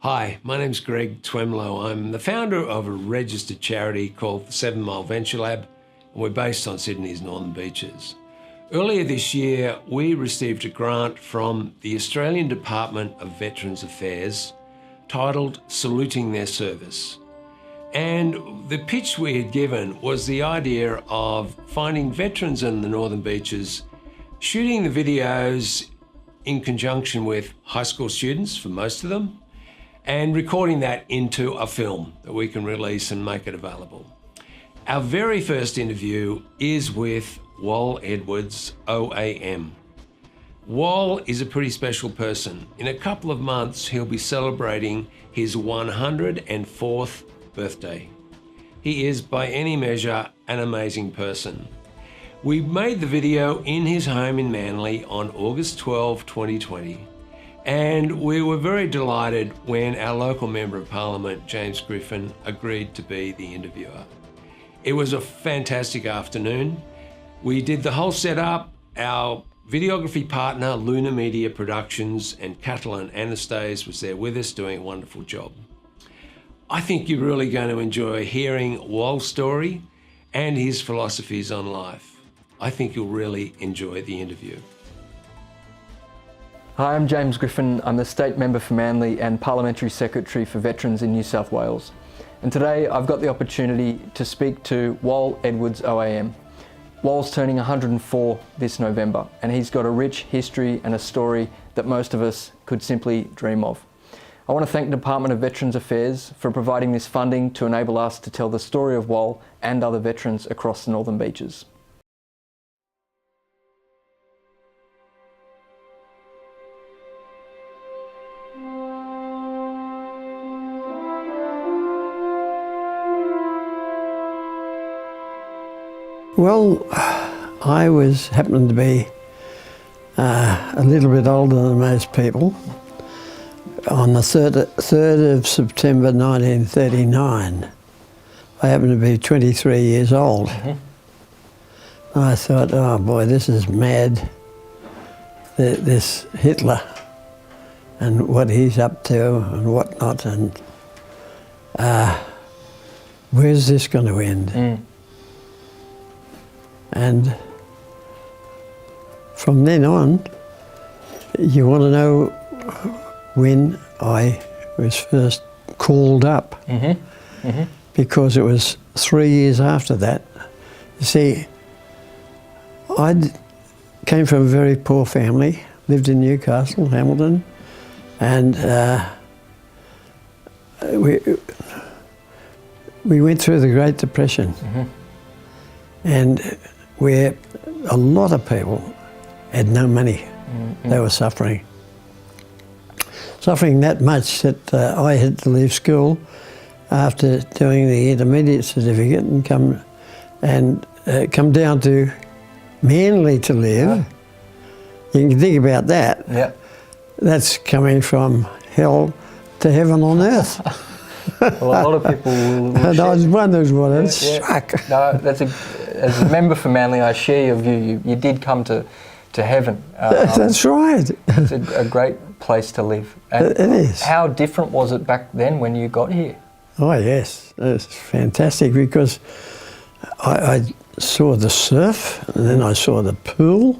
Hi, my name's Greg Twemlow. I'm the founder of a registered charity called the 7 Mile Venture Lab, and we're based on Sydney's Northern Beaches. Earlier this year, we received a grant from the Australian Department of Veterans Affairs titled Saluting Their Service. And the pitch we had given was the idea of finding veterans in the Northern Beaches, shooting the videos in conjunction with high school students, for most of them, and recording that into a film that we can release and make it available. Our very first interview is with Wal Edwards, OAM. Wal is a pretty special person. In a couple of months, he'll be celebrating his 104th birthday. He is, by any measure, an amazing person. We made the video in his home in Manly on August 12, 2020. And we were very delighted when our local Member of Parliament, James Griffin, agreed to be the interviewer. It was a fantastic afternoon. We did the whole setup. Our videography partner, Luna Media Productions, and Catalan Anastase was there with us doing a wonderful job. I think you're really going to enjoy hearing Wal's story and his philosophies on life. I think you'll really enjoy the interview. Hi, I'm James Griffin. I'm the State Member for Manly and Parliamentary Secretary for Veterans in New South Wales. And today I've got the opportunity to speak to Wal Edwards OAM. Wal's turning 104 this November, and he's got a rich history and a story that most of us could simply dream of. I want to thank the Department of Veterans Affairs for providing this funding to enable us to tell the story of Wal and other veterans across the Northern Beaches. Well, I happened to be a little bit older than most people. On the 3rd of September 1939, I happened to be 23 years old. Mm-hmm. I thought, oh boy, this is mad, this Hitler and what he's up to and whatnot, and where's this going to end? Mm. And from then on, you want to know when I was first called up, mm-hmm. Mm-hmm. because it was 3 years after that. You see, I came from a very poor family, lived in Newcastle, Hamilton, and we went through the Great Depression. Mm-hmm. And where a lot of people had no money. Mm-hmm. They were suffering that much that I had to leave school after doing the intermediate certificate and come down to Manly to live. Oh. You can think about that. Yep. That's coming from hell to heaven on earth. Well, a lot of people will and I was wondering what it struck. No, as a member for Manly, I share your view. You did come to heaven. That's right. It's a great place to live. And it is. How different was it back then when you got here? Oh yes, it was fantastic because I saw the surf and then I saw the pool.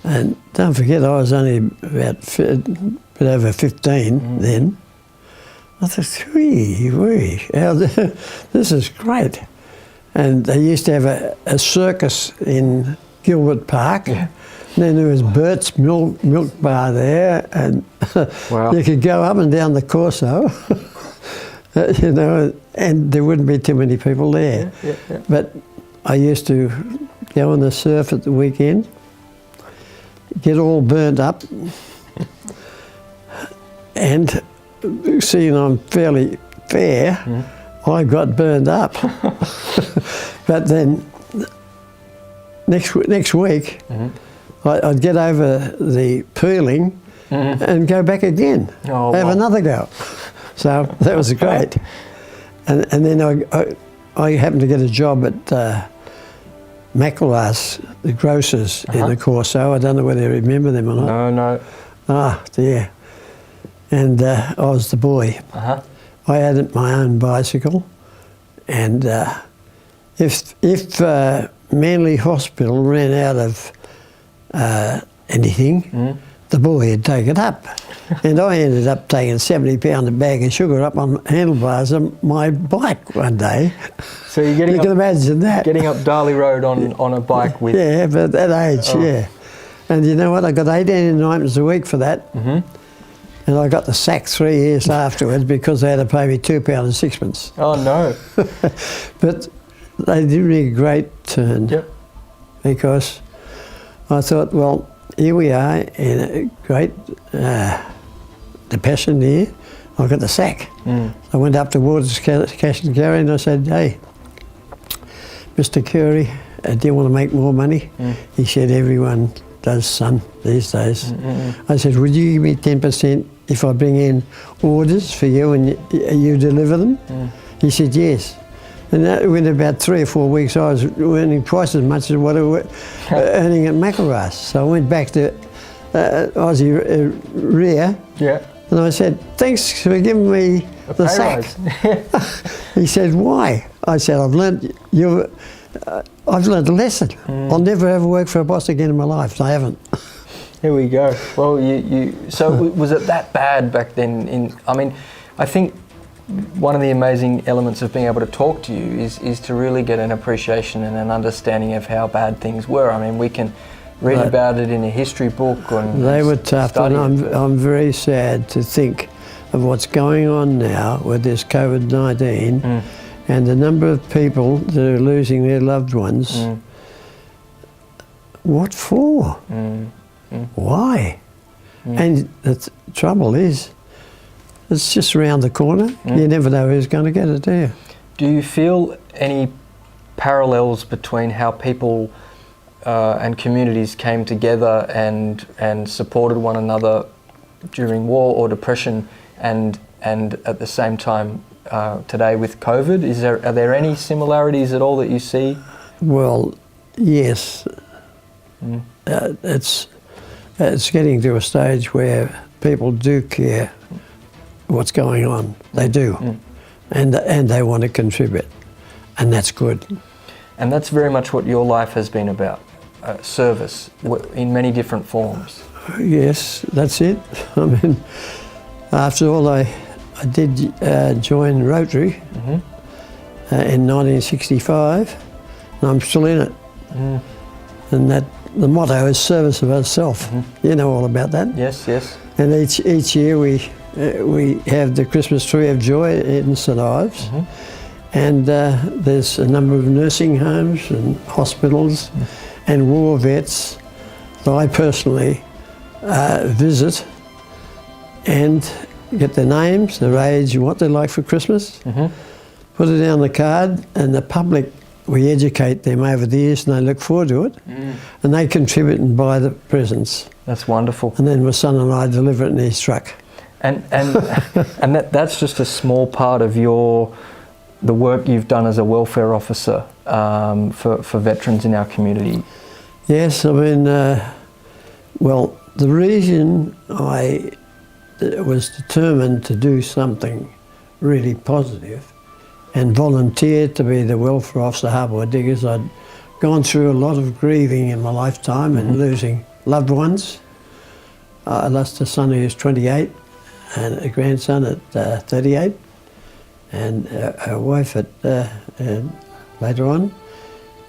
And don't forget, I was only about a bit over 15 then. I thought, this is great. And they used to have a circus in Gilbert Park. Yeah. And then there was Bert's milk bar there, and wow. You could go up and down the Corso, you know, and there wouldn't be too many people there. Yeah, yeah. But I used to go on the surf at the weekend, get all burnt up, and seeing I'm fairly fair, I got burned up. But then next week, I'd get over the peeling and go back again, have another go. So that was great. And then I happened to get a job at Macala's, the grocers in the Corso. I don't know whether you remember them or not. No. Ah, dear. and I was the boy. Uh-huh. I had my own bicycle, and if Manly Hospital ran out of anything, the boy would take it up. And I ended up taking 70 pound a bag of sugar up on handlebars of my bike one day. So you're getting You can imagine that. getting up Darley Road on a bike with... Yeah, but at that age, yeah. And you know what? I got 18 items a week for that. And I got the sack 3 years afterwards because they had to pay me £2 and sixpence. Oh, no. But they did me a great turn. Yep. Because I thought, well, here we are in a great depression here. I got the sack. I went up to Waters Cash and Carry and I said, hey, Mr. Curry, do you want to make more money? He said, everyone does, son, these days. I said, would you give me 10% if I bring in orders for you and you deliver them? He said, yes. And that, within about 3 or 4 weeks, I was earning twice as much as what I was earning at Mackelras. So I went back to Aussie Rear, and I said, thanks for giving me the sack. He said, why? I said, I've learned a lesson. I'll never ever work for a boss again in my life. I haven't. Here we go. Well, so was it that bad back then? I mean, I think one of the amazing elements of being able to talk to you is to really get an appreciation and an understanding of how bad things were. I mean, we can read about it in a history book. They were tough, and I'm very sad to think of what's going on now with this COVID-19 and the number of people that are losing their loved ones. What for? Why? And the trouble is, it's just around the corner. You never know who's going to get it, do you? Do you feel any parallels between how people and communities came together and supported one another during war or depression, and at the same time today with COVID? Are there any similarities at all that you see? Well, yes. It's getting to a stage where people do care what's going on. They do. And they want to contribute. And that's good. And that's very much what your life has been about, service in many different forms. Yes, that's it. I mean, after all, I did join Rotary in 1965, and I'm still in it. And the motto is service of ourself. You know all about that. Yes, yes. And each year we have the Christmas Tree of Joy in St Ives, and there's a number of nursing homes and hospitals and war vets that I personally visit and get their names, their age, and what they like for Christmas. Put it down the card, and the public, we educate them over the years, and they look forward to it, and they contribute and buy the presents. That's wonderful. And then my son and I deliver it in his truck. And that's just a small part of the work you've done as a welfare officer for veterans in our community. Yes, I mean, well, the reason I was determined to do something really positive and volunteered to be the welfare officer Harbour Diggers, I'd gone through a lot of grieving in my lifetime and losing loved ones. I lost a son who was 28 and a grandson at 38 and a wife at later on,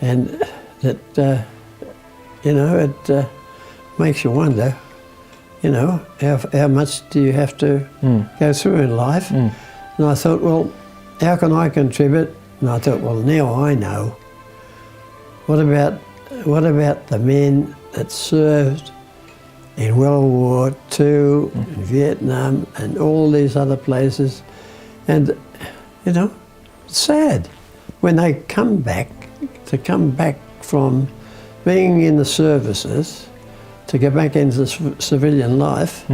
and that you know, it makes you wonder, you know, how much do you have to go through in life? And I thought, well, how can I contribute? And I thought, well, now I know. What about the men that served in World War II, in Vietnam, and all these other places? And, you know, it's sad when they come back from being in the services to get back into civilian life,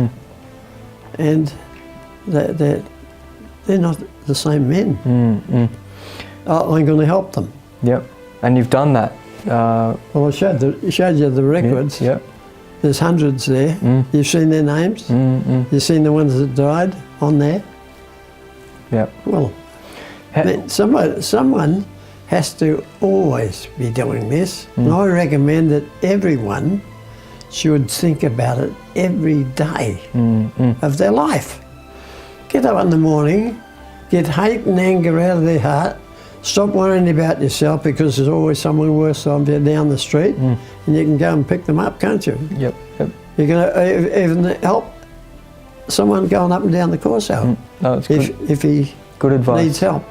and they're not the same men. I'm going to help them. Yep, and you've done that. Well, I showed you the records. Yep. There's hundreds there. You've seen their names? You've seen the ones that died on there? Yep. Well, someone has to always be doing this. And I recommend that everyone should think about it every day of their life. Get up in the morning, get hate and anger out of their heart, stop worrying about yourself, because there's always someone worse off down the street, and you can go and pick them up, can't you? Yep. You can even help someone going up and down the Corso No, it's good. if he Good advice. needs help.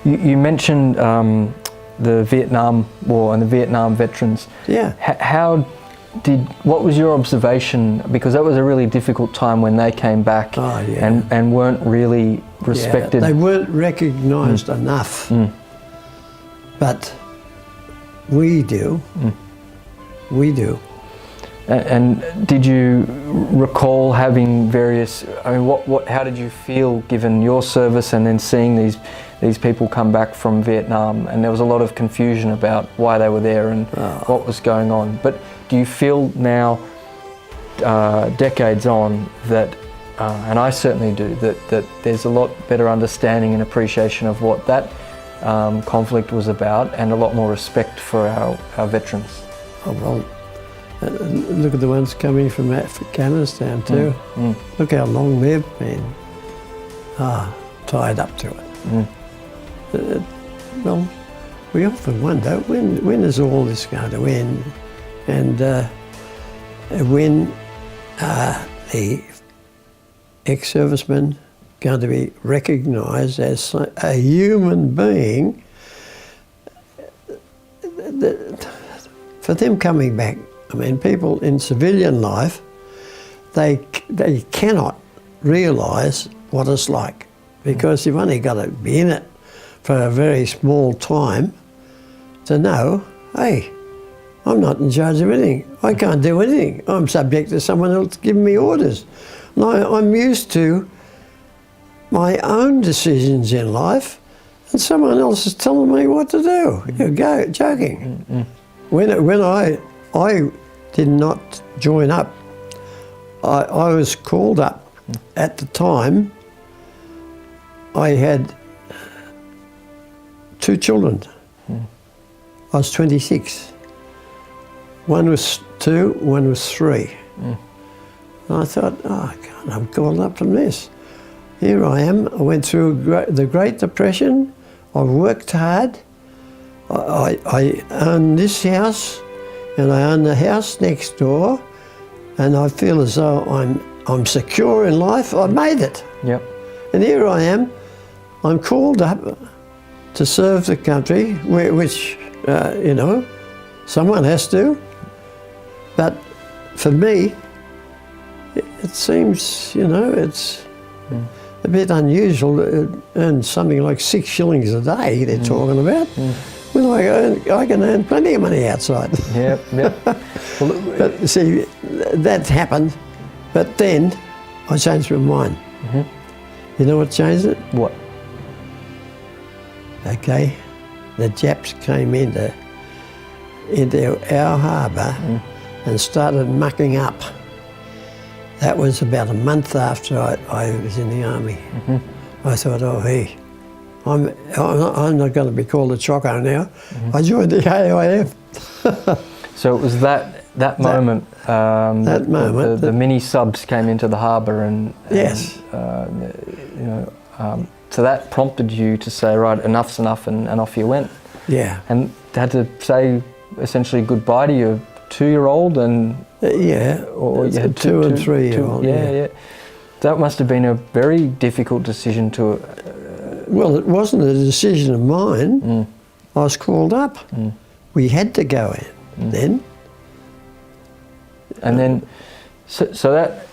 You mentioned the Vietnam War and the Vietnam veterans. Yeah. What was your observation? Because that was a really difficult time when they came back and weren't really respected. Yeah, they weren't recognised enough. But we do. We do. And did you recall having various? I mean, how did you feel given your service and then seeing these people come back from Vietnam? And there was a lot of confusion about why they were there and what was going on. But do you feel now, decades on, that, and I certainly do, that there's a lot better understanding and appreciation of what that conflict was about, and a lot more respect for our veterans? Oh, well, look at the ones coming from Afghanistan too. Look how long they've been tied up to it. Well, we often wonder, when is all this going to end? And when are the ex-servicemen going to be recognised as a human being? For them coming back, I mean, people in civilian life, they cannot realise what it's like, because you've only got to be in it for a very small time to know, hey, I'm not in charge of anything. I can't do anything. I'm subject to someone else giving me orders. And I'm used to my own decisions in life, and someone else is telling me what to do. You're joking. When I did not join up, I was called up. At the time, I had 2 children. I was 26. One was 2, one was 3. And I thought, oh God, I'm called up from this. Here I am. I went through the Great Depression. I worked hard. I own this house, and I own the house next door, and I feel as though I'm secure in life. I made it. Yep. And here I am. I'm called up to serve the country, which you know, someone has to. But for me, it seems, you know, it's a bit unusual to earn something like 6 shillings a day they're talking about. Well, I can earn plenty of money outside. Yep. Well, but see, that happened, but then I changed my mind. You know what changed it? What? Okay, the Japs came into our harbour and started mucking up. That was about a month after I was in the army. I thought, oh, hey, I'm not going to be called a choco now. I joined the AIF. So it was that moment. That moment. The mini subs came into the harbour, and yes, you know, so that prompted you to say, right, enough's enough, and off you went. Yeah. And had to say essentially goodbye to your 2-year-old and yeah, or you had 2 and 3-year-old. Yeah. That must have been a very difficult decision to. Well, it wasn't a decision of mine. I was called up. We had to go in then. And then, so that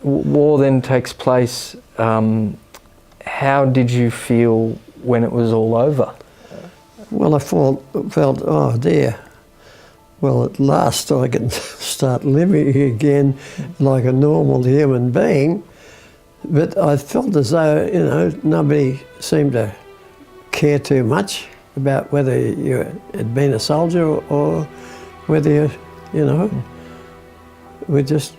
war then takes place. How did you feel when it was all over? Well, I felt, oh dear. Well, at last I can start living again like a normal human being. But I felt as though, you know, nobody seemed to care too much about whether you had been a soldier or whether you know, were just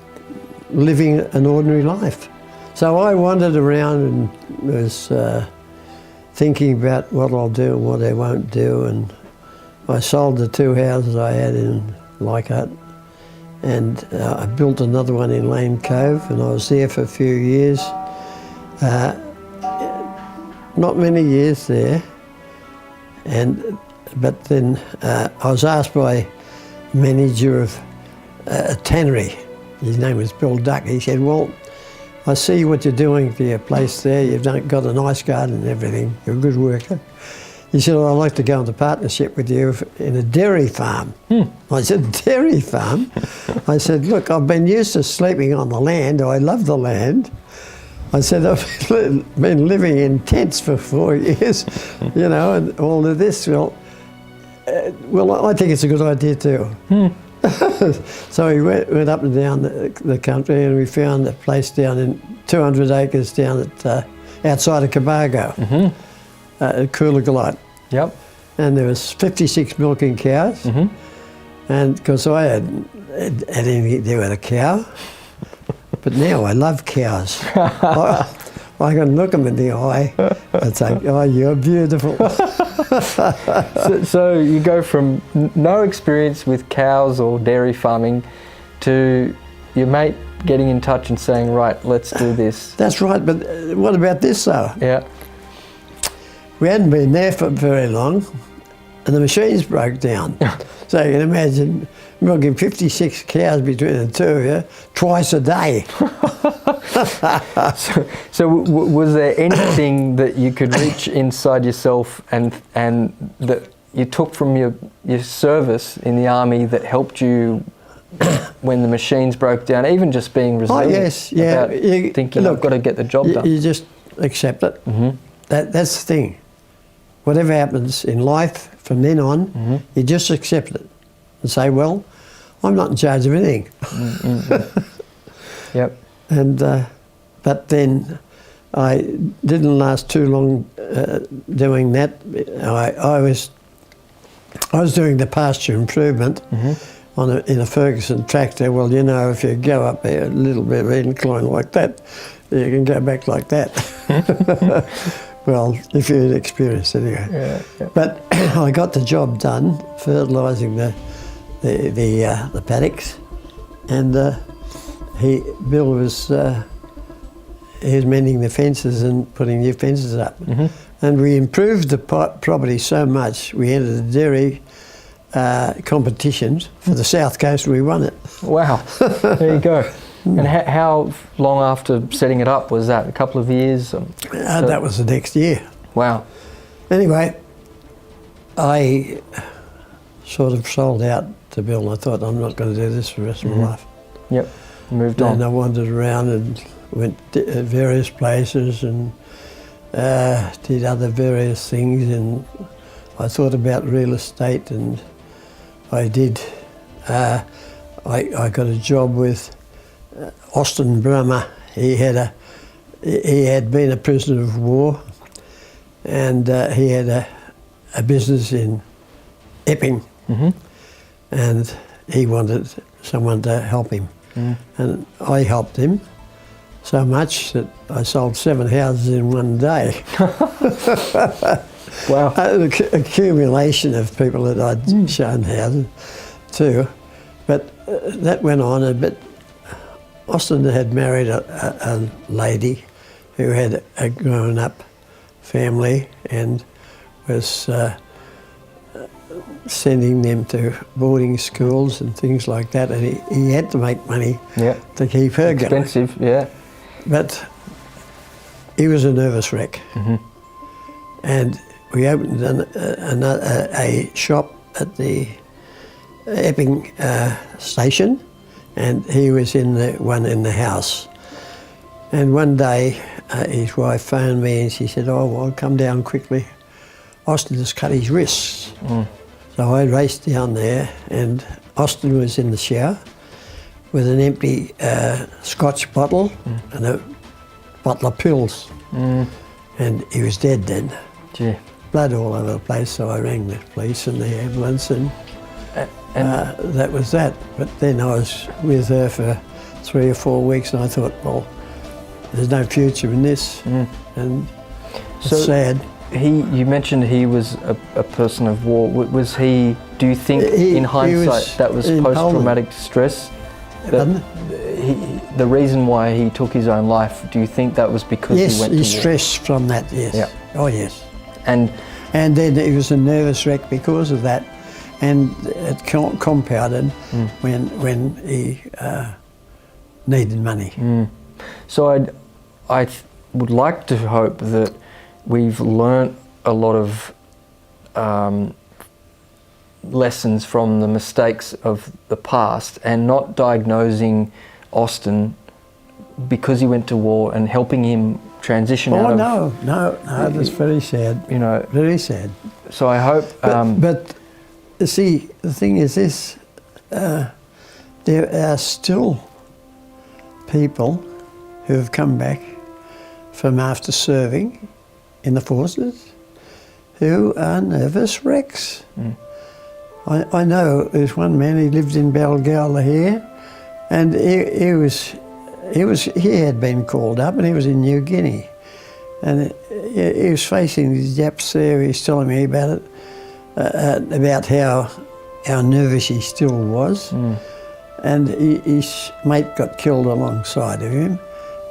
living an ordinary life. So I wandered around and was thinking about what I'll do and what I won't do, and I sold the 2 houses I had in Leichhardt, and I built another one in Lane Cove, and I was there for a few years. Not many years there, but then I was asked by manager of a tannery, his name was Bill Duck, he said, "Well, I see what you're doing for your place there, you've got an ice garden and everything, you're a good worker." He said, "Well, I'd like to go into partnership with you in a dairy farm." I said, "Dairy farm?" I said, "Look, I've been used to sleeping on the land, I love the land." I said, "I've been living in tents for 4 years, you know, and all of this. Well, I think it's a good idea too." So we went up and down the country, and we found a place down in 200 acres down at outside of Cabargo, at Coolagolite. Yep. And there was 56 milking cows, and because I hadn't had anything to do with a cow, but now I love cows. I can look them in the eye and say, "Oh, you're beautiful." So you go from no experience with cows or dairy farming to your mate getting in touch and saying, "Right, let's do this." That's right, but what about this though? Yeah. We hadn't been there for very long, and the machines broke down. So you can imagine milking 56 cows between the two of you twice a day. So was there anything that you could reach inside yourself and that you took from your service in the army that helped you when the machines broke down, even just being resilient? Oh yes, yeah. About thinking, look, I've got to get the job done. You just accept it. That's the thing. Whatever happens in life from then on, you just accept it and say, "Well, I'm not in charge of anything." Yep. And but then I didn't last too long doing that. I was doing the pasture improvement in a Ferguson tractor. Well, you know, if you go up a little bit of incline like that, you can go back like that. Well, if you're inexperienced anyway. Yeah. But I got the job done, fertilising the paddocks, and Bill was he was mending the fences and putting new fences up, and we improved the property so much. We entered the dairy competitions for the South Coast, and we won it. Wow, there you go. And how long after setting it up was that? A couple of years? That was the next year. Wow. Anyway, I sort of sold out to Bill. I thought, I'm not going to do this for the rest of my life. Yep, moved on. And I wandered around and went to various places and did other various things, and I thought about real estate, and I did. I got a job with Austin Brummer. He had been a prisoner of war, and he had a business in Epping, and he wanted someone to help him, and I helped him so much that I sold 7 houses in one day. Wow. An accumulation of people that I'd shown houses to, but that went on a bit. Austin had married a lady who had a grown-up family and was sending them to boarding schools and things like that, and he had to make money to keep her going. Expensive, yeah. But he was a nervous wreck. And we opened a shop at the Epping station, and he was in the one in the house. And one day his wife phoned me and she said, "Oh, well, come down quickly. Austin has cut his wrists." So I raced down there, and Austin was in the shower with an empty Scotch bottle and a bottle of pills. And he was dead then. Gee. Blood all over the place, so I rang the police and the ambulance, and that was that. But then I was with her for 3 or 4 weeks, and I thought, well, there's no future in this, and it's sad. You mentioned he was a person of war. Was he? Do you think, in hindsight, that was post-traumatic stress? The reason why he took his own life, do you think that was because he went to war? Yes, he stressed from that. Yes. Yeah. Oh yes. And then he was a nervous wreck because of that, and it compounded when he needed money. So I would like to hope that we've learnt a lot of lessons from the mistakes of the past, and not diagnosing Austin because he went to war and helping him transition out of... No, that's very sad. You know, very sad. So I hope... But you see, the thing is this, there are still people who have come back from after serving in the forces who are nervous wrecks. I know there's one man, he lived in Balgowlah here, and he had been called up, and he was in New Guinea, and he was facing these Japs there. He was telling me about it, about how nervous he still was, and his mate got killed alongside of him,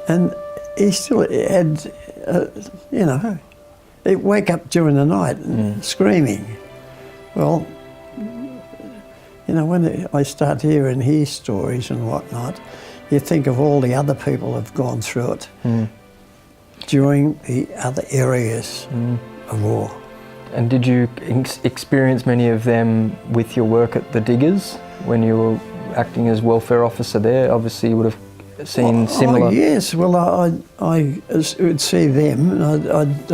and he still had, you know, he'd wake up during the night screaming. Well, you know, when I start hearing his stories and whatnot, you think of all the other people who've gone through it during the other areas of war. And did you experience many of them with your work at the Diggers when you were acting as welfare officer there? Obviously, you would have seen similar... Oh, yes, well, I would see them, and I'd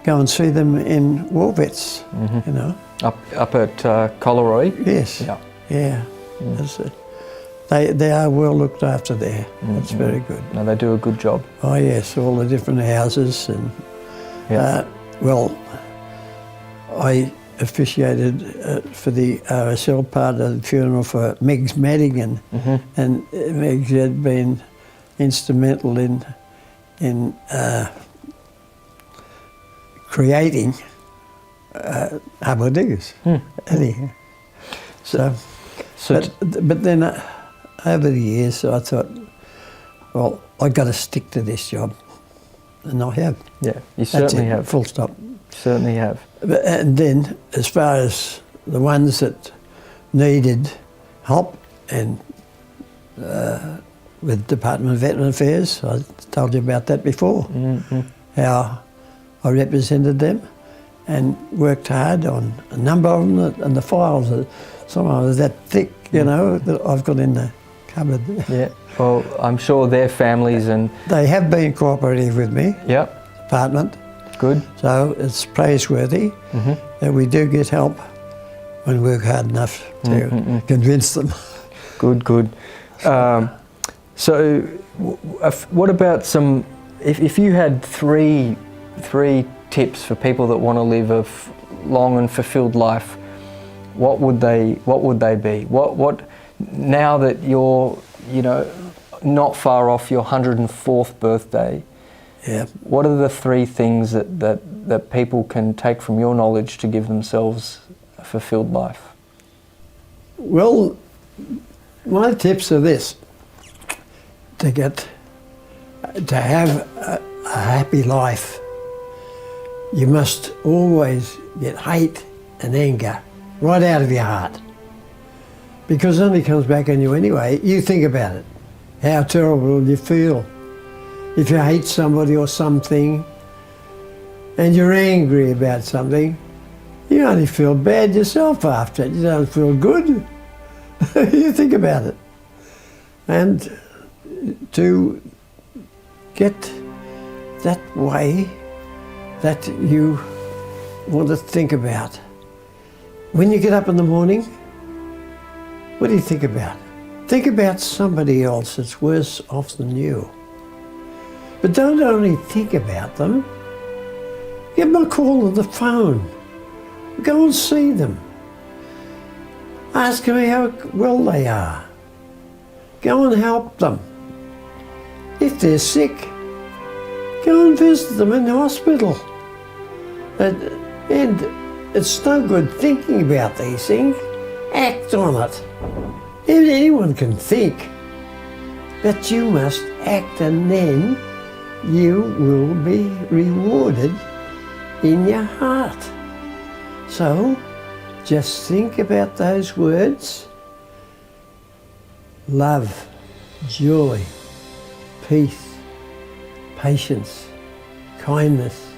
go and see them in war vets, you know. Up at Collaroy? Yes. Yeah. That's it. They are well looked after there. That's very good. No, they do a good job. Oh yes, all the different houses, and well, I officiated for the RSL part of the funeral for Meg's Madigan, and Meg's had been instrumental in creating Harbour Diggers. Anyhow. But then over the years I thought, well, I've got to stick to this job, and I have. Yeah, you certainly have. Full stop. Certainly have. And then, as far as the ones that needed help, and with Department of Veteran Affairs, I told you about that before, how I represented them and worked hard on a number of them, and the files are sometimes that thick, you know, that I've got in the cupboard. Yeah, well, I'm sure their families and... They have been cooperative with me, department. Good. So it's praiseworthy that we do get help when we work hard enough to convince them. Good. So what about some... If you had three tips for people that want to live a long and fulfilled life, what would they be? What now that you're, you know, not far off your 104th birthday, what are the three things that people can take from your knowledge to give themselves a fulfilled life? Well, my tips are this: to have a happy life, you must always get hate and anger right out of your heart, because it only comes back on you anyway. You think about it, how terrible you feel if you hate somebody or something and you're angry about something. You only feel bad yourself after it. You don't feel good. You think about it. And to get that way that you want to think about. When you get up in the morning, what do you think about? Think about somebody else that's worse off than you. But don't only think about them. Give them a call on the phone. Go and see them. Ask them how well they are. Go and help them. If they're sick, go and visit them in the hospital. And it's no good thinking about these things. Act on it. Anyone can think, but you must act, and then you will be rewarded in your heart. So just think about those words: love, joy, peace, patience, kindness,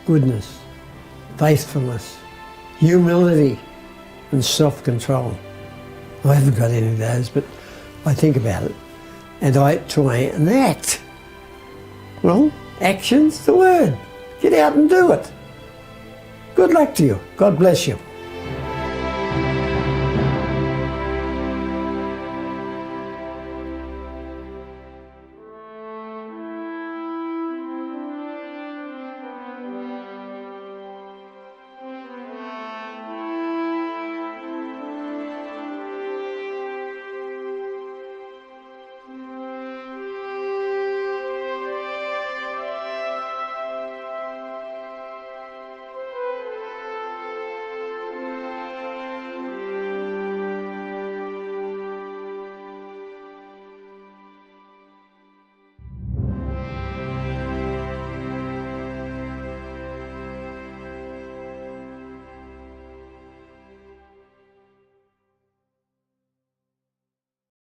goodness, faithfulness, humility, and self-control. I haven't got any of those, but I think about it and I try and act. Well, action's the word. Get out and do it. Good luck to you. God bless you.